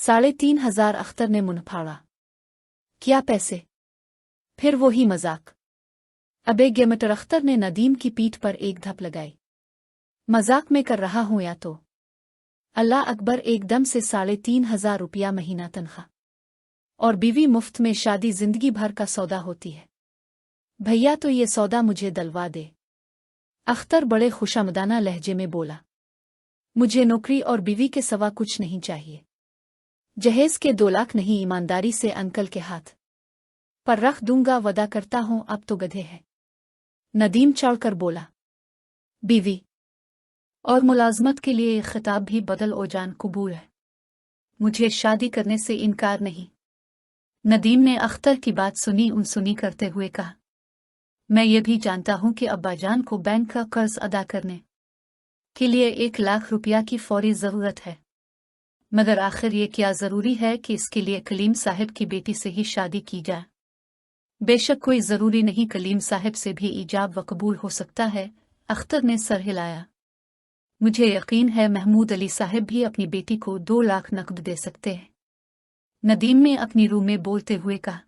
3,500 अख्तर ने मुंह फाड़ा। क्या पैसे? फिर वही मजाक। अबे गेमटर अख्तर ने नदीम की पीठ पर एक धप लगाई। मजाक में कर रहा हूं या तो? अल्लाह अकबर, एकदम से 3,500 रुपया महीना तनख्वाह और बीवी मुफ्त में शादी जिंदगी भर का सौदा होती है। भैया तो ये सौदा मुझे दलवा दे। अख्तर बड़े खुशामदाना लहजे में बोला। मुझे नौकरी और बीवी के सिवा कुछ नहीं चाहिए। जहेज के 2 लाख नहीं, ईमानदारी से अंकल के हाथ पर रख दूंगा, वदा करता हूं, अब तो गधे है। नदीम चढ़कर बोला। बीवी और मुलाजमत के लिए खिताब भी बदल ओ जान कबूल है। मुझे शादी करने से इनकार नहीं। नदीम ने अख्तर की बात सुनी करते हुए कहा, मैं ये भी जानता हूं कि अब्बाजान को बैंक का कर्ज अदा करने के लिए 1 लाख रुपया की फौरी जरूरत है, मगर आखिर ये क्या जरूरी है कि इसके लिए कलीम साहब की बेटी से ही शादी की जाए? बेशक कोई जरूरी नहीं, कलीम साहब से भी ईजाब व कबूल हो सकता है। अख्तर ने सर हिलाया। मुझे यकीन है महमूद अली साहब भी अपनी बेटी को 2 लाख नकद दे सकते हैं। नदीम ने अपनी रूह में बोलते हुए कहा।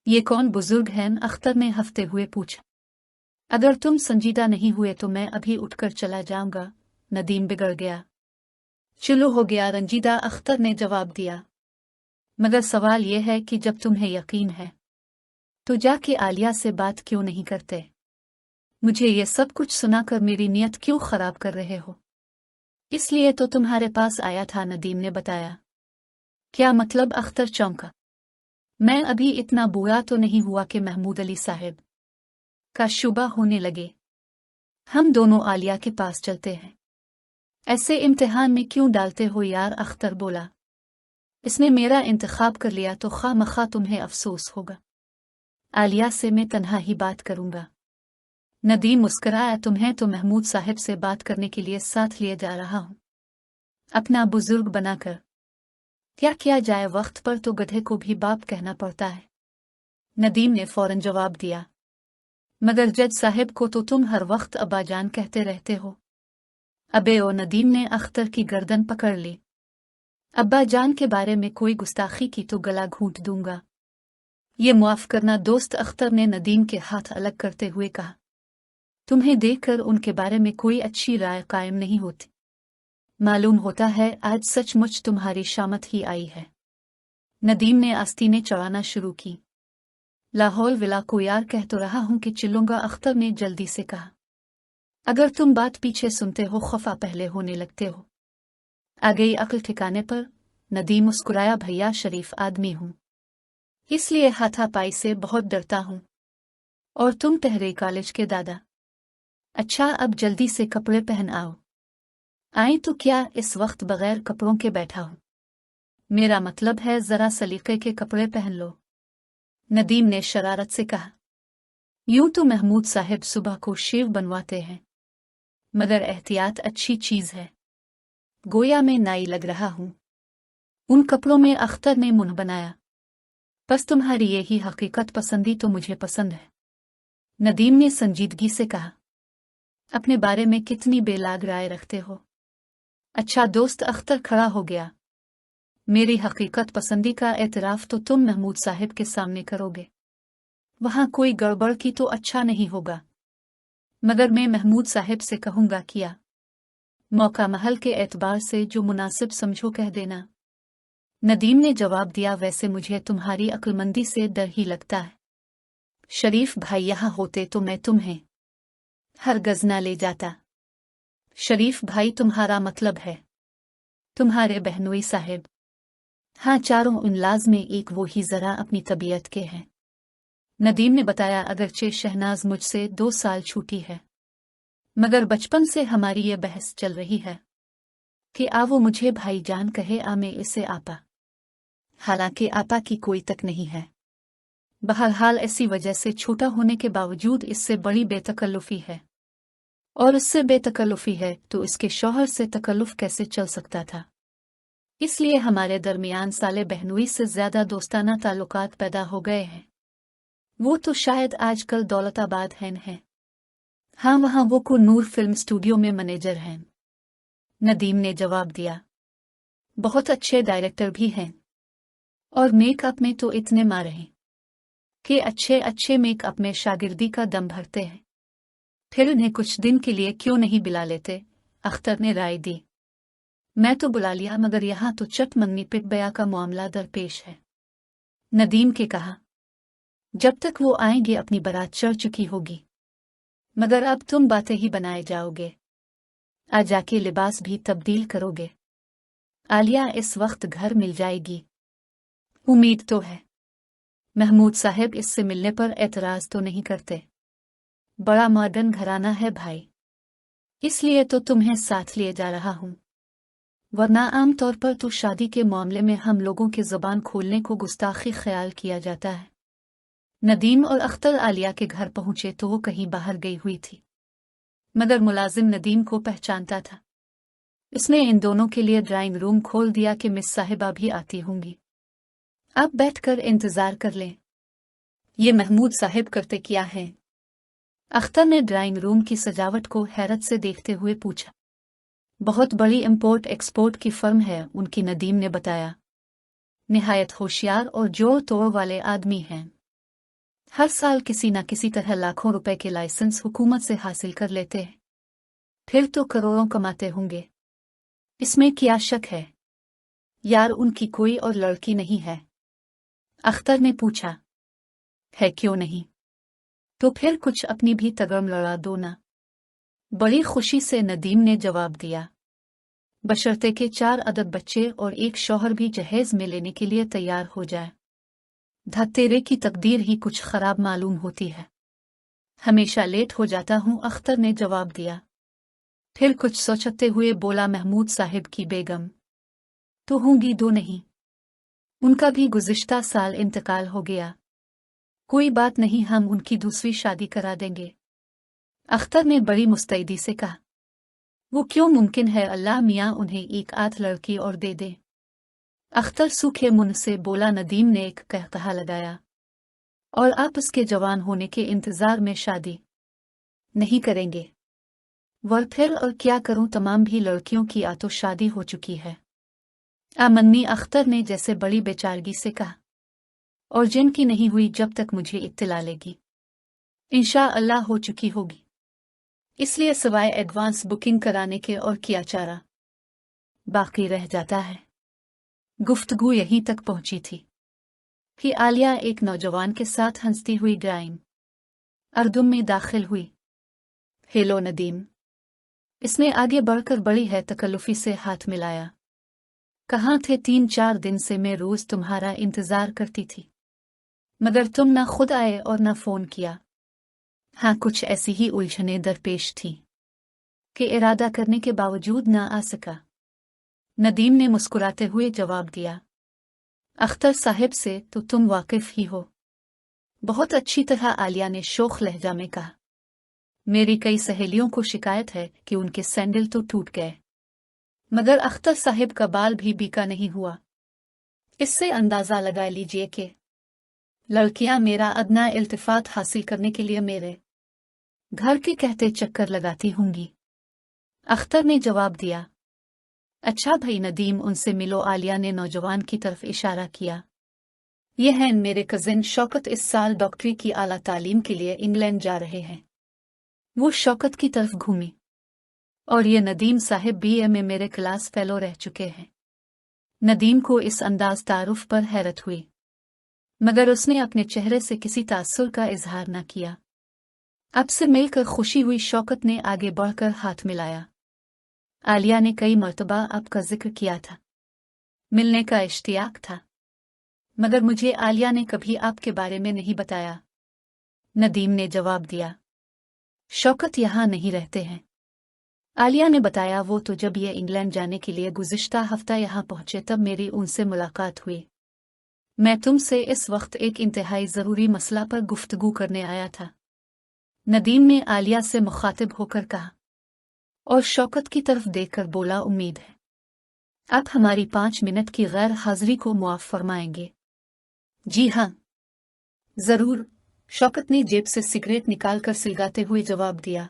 ये कौन बुजुर्ग हैं? अख्तर ने हंसते हुए पूछा। अगर तुम संजीदा नहीं हुए तो मैं अभी उठकर चला जाऊंगा। नदीम बिगड़ गया। चलो हो गया रंजीदा, अख्तर ने जवाब दिया। मगर सवाल यह है कि जब तुम्हें यकीन है तो जाके आलिया से बात क्यों नहीं करते? मुझे ये सब कुछ सुनाकर मेरी नीयत क्यों खराब कर रहे हो? इसलिए तो तुम्हारे पास आया था, नदीम ने बताया। क्या मतलब? अख्तर चौंका। मैं अभी इतना बुरा तो नहीं हुआ कि महमूद अली साहब का शुबा होने लगे। हम दोनों आलिया के पास चलते हैं। ऐसे इम्तिहान में क्यों डालते हो यार? अख्तर बोला। इसने मेरा इंतखाब कर लिया तो खामखा तुम्हें अफसोस होगा। आलिया से मैं तन्हा ही बात करूंगा। नदीम मुस्कुराया। तुम्हें तो महमूद साहब से बात करने के लिए साथ लिए जा रहा हूं, अपना बुजुर्ग बनाकर। क्या किया जाए, वक्त पर तो गधे को भी बाप कहना पड़ता है। नदीम ने फौरन जवाब दिया। मगर जज साहब को तो तुम हर वक्त अब्बाजान कहते रहते हो। अबे ओ, नदीम ने अख्तर की गर्दन पकड़ ली। अब्बाजान के बारे में कोई गुस्ताखी की तो गला घूंट दूंगा। ये मुआफ करना दोस्त, अख्तर ने नदीम के हाथ अलग करते हुए कहा। तुम्हें देखकर उनके बारे में कोई अच्छी राय कायम नहीं होती। मालूम होता है आज सचमुच तुम्हारी शामत ही आई है। नदीम ने आस्तीनें चढ़ाना शुरू की। लाहौल विला को यार कह तो रहा हूं कि चिल्लूंगा, अख्तर ने जल्दी से कहा। अगर तुम बात पीछे सुनते हो खफा पहले होने लगते हो। आ गई अक्ल ठिकाने पर? नदीम मुस्कुराया। भैया शरीफ आदमी हूं, इसलिए हाथापाई से बहुत डरता हूं। और तुम ठहरे कॉलेज के दादा। अच्छा, अब जल्दी से कपड़े पहन आओ। आए तो क्या इस वक्त बगैर कपड़ों के बैठा हूं? मेरा मतलब है जरा सलीके के कपड़े पहन लो, नदीम ने शरारत से कहा। यूं तो महमूद साहब सुबह को शेव बनवाते हैं, मगर एहतियात अच्छी चीज है। गोया में नाई लग रहा हूं। उन कपड़ों में अख्तर ने मुंह बनाया। बस तुम्हारी यही हकीकत पसंदी तो मुझे पसंद है, नदीम ने संजीदगी से कहा। अपने बारे में कितनी बेलाग राय रखते हो। अच्छा दोस्त, अख्तर खड़ा हो गया। मेरी हकीकत पसंदी का एतराफ तो तुम महमूद साहब के सामने करोगे। वहां कोई गड़बड़ की तो अच्छा नहीं होगा, मगर मैं महमूद साहब से कहूंगा किया। मौका महल के एतबार से जो मुनासिब समझो कह देना, नदीम ने जवाब दिया। वैसे मुझे तुम्हारी अक्लमंदी से डर ही लगता है। शरीफ भाई यहाँ होते तो मैं तुम्हें हर गजना ले जाता। शरीफ भाई तुम्हारा मतलब है तुम्हारे बहनोई साहब? हाँ, चारों इनलाज में एक वो ही जरा अपनी तबीयत के हैं, नदीम ने बताया। अगरचे शहनाज मुझसे 2 साल छूटी है, मगर बचपन से हमारी ये बहस चल रही है कि आ वो मुझे भाईजान कहे, आ मैं इसे आपा। हालांकि आपा की कोई तक नहीं है। बहरहाल ऐसी वजह से छोटा होने के बावजूद इससे बड़ी बेतकल्लुफी है, और इससे बेतकल्लुफी है तो इसके शौहर से तकल्लुफ कैसे चल सकता था। इसलिए हमारे दरमियान साले बहनोई से ज्यादा दोस्ताना ताल्लुकात पैदा हो गए हैं। वो तो शायद आजकल दौलताबाद हैं। हाँ, वहां वो को नूर फिल्म स्टूडियो में मैनेजर हैं, नदीम ने जवाब दिया। बहुत अच्छे डायरेक्टर भी हैं और मेकअप में तो इतने माहिर हैं कि अच्छे अच्छे मेकअप में शागिर्दी का दम भरते हैं। फिर उन्हें कुछ दिन के लिए क्यों नहीं बुला लेते? अख्तर ने राय दी। मैं तो बुला लिया, मगर यहाँ तो चट मंगनी पिट बया का मामला दरपेश है, नदीम के कहा। जब तक वो आएंगे अपनी बारात चढ़ चुकी होगी, मगर अब तुम बातें ही बनाए जाओगे, आ जाके लिबास भी तब्दील करोगे। आलिया इस वक्त घर मिल जाएगी? उम्मीद तो है। महमूद साहब इससे मिलने पर एतराज तो नहीं करते? बड़ा मॉडर्न घराना है भाई, इसलिए तो तुम्हें साथ लिए जा रहा हूं, वरना आम तौर पर तो शादी के मामले में हम लोगों की जुबान खोलने को गुस्ताखी ख्याल किया जाता है। नदीम और अख्तर आलिया के घर पहुंचे तो वो कहीं बाहर गई हुई थी, मगर मुलाजिम नदीम को पहचानता था। उसने इन दोनों के लिए ड्राइंग रूम खोल दिया कि मिस साहिबा भी आती होंगी, अब बैठकर इंतजार कर लें। ये महमूद साहिब करते क्या हैं? अख्तर ने ड्राइंग रूम की सजावट को हैरत से देखते हुए पूछा। बहुत बड़ी इंपोर्ट एक्सपोर्ट की फर्म है उनकी, नदीम ने बताया। निहायत होशियार और जोड़ तोड़ वाले आदमी हैं। हर साल किसी न किसी तरह लाखों रुपए के लाइसेंस हुकूमत से हासिल कर लेते हैं, फिर तो करोड़ों कमाते होंगे, इसमें क्या शक है। यार उनकी कोई और लड़की नहीं है? अख्तर ने पूछा। है क्यों नहीं? तो फिर कुछ अपनी भी तगम लड़ा दो ना। बड़ी खुशी से नदीम ने जवाब दिया, बशर्ते के 4 अदद बच्चे और एक शौहर भी जहेज में लेने के लिए तैयार हो जाए। धतेरे की तकदीर ही कुछ खराब मालूम होती है। हमेशा लेट हो जाता हूं, अख्तर ने जवाब दिया। फिर कुछ सोचते हुए बोला, महमूद साहिब की बेगम तो होंगी 2 नहीं, उनका भी गुज़िश्ता साल इंतकाल हो गया। कोई बात नहीं, हम उनकी दूसरी शादी करा देंगे। अख्तर ने बड़ी मुस्तैदी से कहा। वो क्यों मुमकिन है, अल्लाह मियाँ उन्हें एक आध लड़की और दे दे। अख्तर सूखे मुंह से बोला। नदीम ने एक कहकहा लगाया। और आप उसके जवान होने के इंतजार में शादी नहीं करेंगे? वर फिर और क्या करूं, तमाम भी लड़कियों की आ तो शादी हो चुकी है। आमन्नी, अख्तर ने जैसे बड़ी बेचारगी से कहा, और जिनकी नहीं हुई जब तक मुझे इत्तला लेगी इंशाअल्लाह हो चुकी होगी, इसलिए सिवाय एडवांस बुकिंग कराने के और क्या चारा बाकी रह जाता है। गुफ्तगू यहीं तक पहुंची थी कि आलिया एक नौजवान के साथ हंसती हुई ड्राइंग अर्दुम में दाखिल हुई। हेलो नदीम, इसने आगे बढ़कर बड़ी है तकल्लुफी से हाथ मिलाया। कहाँ थे? 3-4 दिन से मैं रोज तुम्हारा इंतजार करती थी, मगर तुम ना खुद आए और ना फोन किया। हाँ, कुछ ऐसी ही उलझनें दरपेश थीं कि इरादा करने के बावजूद ना आ सका, नदीम ने मुस्कुराते हुए जवाब दिया। अख्तर साहिब से तो तुम वाकिफ ही हो। बहुत अच्छी तरह, आलिया ने शोख लहजा में कहा। मेरी कई सहेलियों को शिकायत है कि उनके सैंडल तो टूट गए, मगर अख्तर साहिब का बाल भी बीका नहीं हुआ। इससे अंदाजा लगा लीजिए कि लड़कियां मेरा अदना इल्तिफात हासिल करने के लिए मेरे घर के कहते चक्कर लगाती होंगी। अख्तर ने जवाब दिया। अच्छा भाई नदीम, उनसे मिलो। आलिया ने नौजवान की तरफ इशारा किया। ये हैं मेरे कजिन शौकत, इस साल डॉक्टरी की आला तालीम के लिए इंग्लैंड जा रहे हैं। वो शौकत की तरफ घूमी। और ये नदीम साहिब BA में मेरे क्लास फेलो रह चुके हैं। नदीम को इस अंदाज तारुफ पर हैरत हुई, मगर उसने अपने चेहरे से किसी तासुर का इजहार न किया। अब से मिलकर खुशी हुई। शौकत ने आगे बढ़कर हाथ मिलाया। आलिया ने कई मर्तबा आपका जिक्र किया था, मिलने का इश्तियाक था, मगर मुझे आलिया ने कभी आपके बारे में नहीं बताया, नदीम ने जवाब दिया। शौकत यहाँ नहीं रहते हैं, आलिया ने बताया। वो तो जब ये इंग्लैंड जाने के लिए गुज़िश्ता हफ्ता यहाँ पहुंचे तब मेरी उनसे मुलाकात हुई। मैं तुमसे इस वक्त एक इंतहाई ज़रूरी मसला पर गुफ्तगू करने आया था, नदीम ने आलिया से मुखातिब होकर कहा, और शौकत की तरफ देखकर बोला, उम्मीद है आप हमारी 5 मिनट की गैर हाजिरी को मुआफ फरमाएंगे। जी हाँ, जरूर, शौकत ने जेब से सिगरेट निकालकर सिलगाते हुए जवाब दिया।